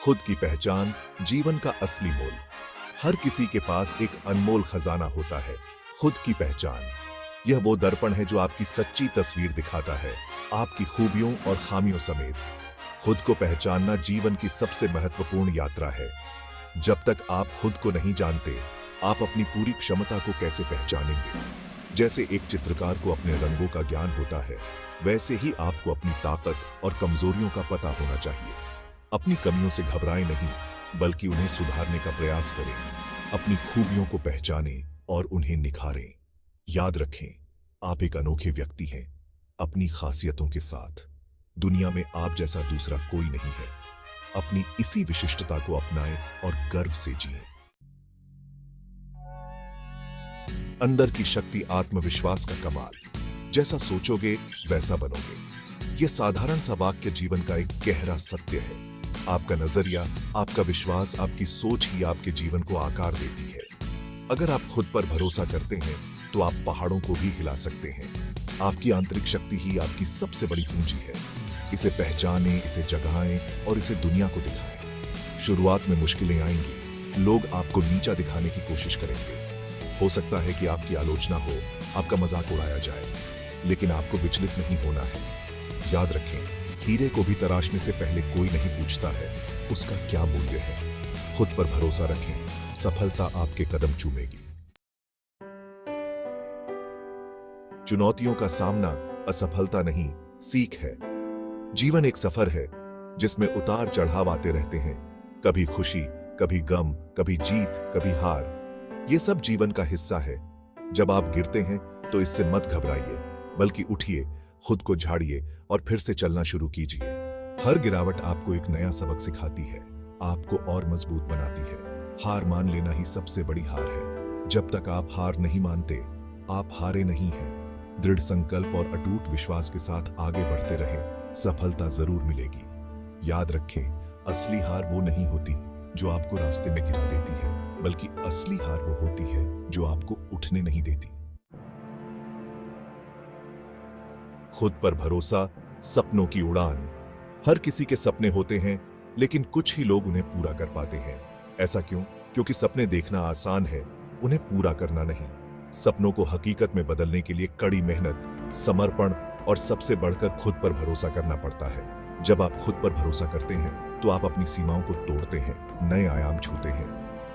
खुद की पहचान जीवन का असली मोल। हर किसी के पास एक अनमोल खजाना होता है, खुद की पहचान। यह वो दर्पण है जो आपकी सच्ची तस्वीर दिखाता है, आपकी खूबियों और खामियों समेत। खुद को पहचानना जीवन की सबसे महत्वपूर्ण यात्रा है। जब तक आप खुद को नहीं जानते, आप अपनी पूरी क्षमता को कैसे पहचानेंगे? जैसे एक चित्रकार को अपने रंगों का ज्ञान होता है, वैसे ही आपको अपनी ताकत और कमजोरियों का पता होना चाहिए। अपनी कमियों से घबराएं नहीं, बल्कि उन्हें सुधारने का प्रयास करें। अपनी खूबियों को पहचानें और उन्हें निखारें। याद रखें, आप एक अनोखे व्यक्ति हैं, अपनी खासियतों के साथ। दुनिया में आप जैसा दूसरा कोई नहीं है। अपनी इसी विशिष्टता को अपनाएं और गर्व से जिएं। अंदर की शक्ति आत्मविश्वास का कमाल। जैसा सोचोगे वैसा बनोगे। यह साधारण सा वाक्य जीवन का एक गहरा सत्य है। आपका नजरिया, आपका विश्वास, आपकी सोच ही आपके जीवन को आकार देती है। अगर आप खुद पर भरोसा करते हैं तो आप पहाड़ों को भी हिला सकते हैं। आपकी आंतरिक शक्ति ही आपकी सबसे बड़ी पूंजी है। इसे पहचानें, इसे जगाएं और इसे दुनिया को दिखाएं। शुरुआत में मुश्किलें आएंगी, लोग आपको नीचा दिखाने की कोशिश करेंगे। हो सकता है कि आपकी आलोचना हो, आपका मजाक उड़ाया जाए, लेकिन आपको विचलित नहीं होना है। याद रखें, हीरे को भी तराशने से पहले कोई नहीं पूछता है उसका क्या मूल्य है। खुद पर भरोसा रखें, सफलता आपके कदम चूमेगी। चुनौतियों का सामना असफलता नहीं, सीख है। जीवन एक सफर है जिसमें उतार चढ़ाव आते रहते हैं। कभी खुशी, कभी गम, कभी जीत, कभी हार। ये सब जीवन का हिस्सा है। जब आप गिरते हैं तो इससे मत घबराइए, बल्कि उठिए, खुद को झाड़िए और फिर से चलना शुरू कीजिए। हर गिरावट आपको एक नया सबक सिखाती है, आपको और मजबूत बनाती है। हार मान लेना ही सबसे बड़ी हार है। जब तक आप हार नहीं मानते, आप हारे नहीं हैं। दृढ़ संकल्प और अटूट विश्वास के साथ आगे बढ़ते रहें, सफलता जरूर मिलेगी। याद रखें, असली हार वो नहीं होती जो आपको रास्ते में गिरा देती है, बल्कि असली हार वो होती है जो आपको उठने नहीं देती। खुद पर भरोसा, सपनों की उड़ान। हर किसी के सपने होते हैं, लेकिन कुछ ही लोग उन्हें पूरा कर पाते हैं। ऐसा क्यों? क्योंकि सपने देखना आसान है, उन्हें पूरा करना नहीं। सपनों को हकीकत में बदलने के लिए कड़ी मेहनत, समर्पण और सबसे बढ़कर खुद पर भरोसा करना पड़ता है। जब आप खुद पर भरोसा करते हैं तो आप अपनी सीमाओं को तोड़ते हैं, नए आयाम छूते हैं।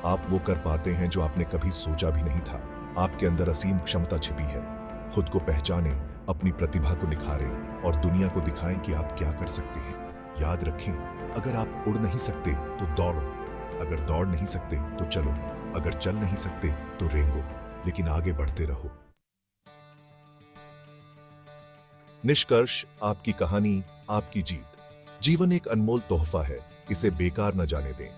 आप वो कर पाते हैं जो आपने कभी सोचा भी नहीं था। आपके अंदर असीम क्षमता छिपी है। खुद को पहचानें, अपनी प्रतिभा को निखारें और दुनिया को दिखाएं कि आप क्या कर सकते हैं। याद रखें, अगर आप उड़ नहीं सकते तो दौड़ो, अगर दौड़ नहीं सकते तो चलो, अगर चल नहीं सकते तो रेंगो, लेकिन आगे बढ़ते रहो। निष्कर्ष, आपकी कहानी, आपकी जीत। जीवन एक अनमोल तोहफा है, इसे बेकार न जाने दें।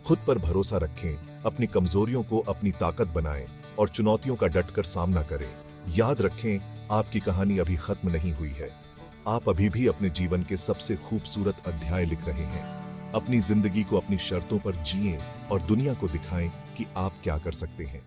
खुद पर भरोसा रखें, अपनी कमजोरियों को अपनी ताकत बनाएं और चुनौतियों का डटकर सामना करें। याद रखें, आपकी कहानी अभी खत्म नहीं हुई है। आप अभी भी अपने जीवन के सबसे खूबसूरत अध्याय लिख रहे हैं। अपनी जिंदगी को अपनी शर्तों पर जिएं और दुनिया को दिखाएं कि आप क्या कर सकते हैं।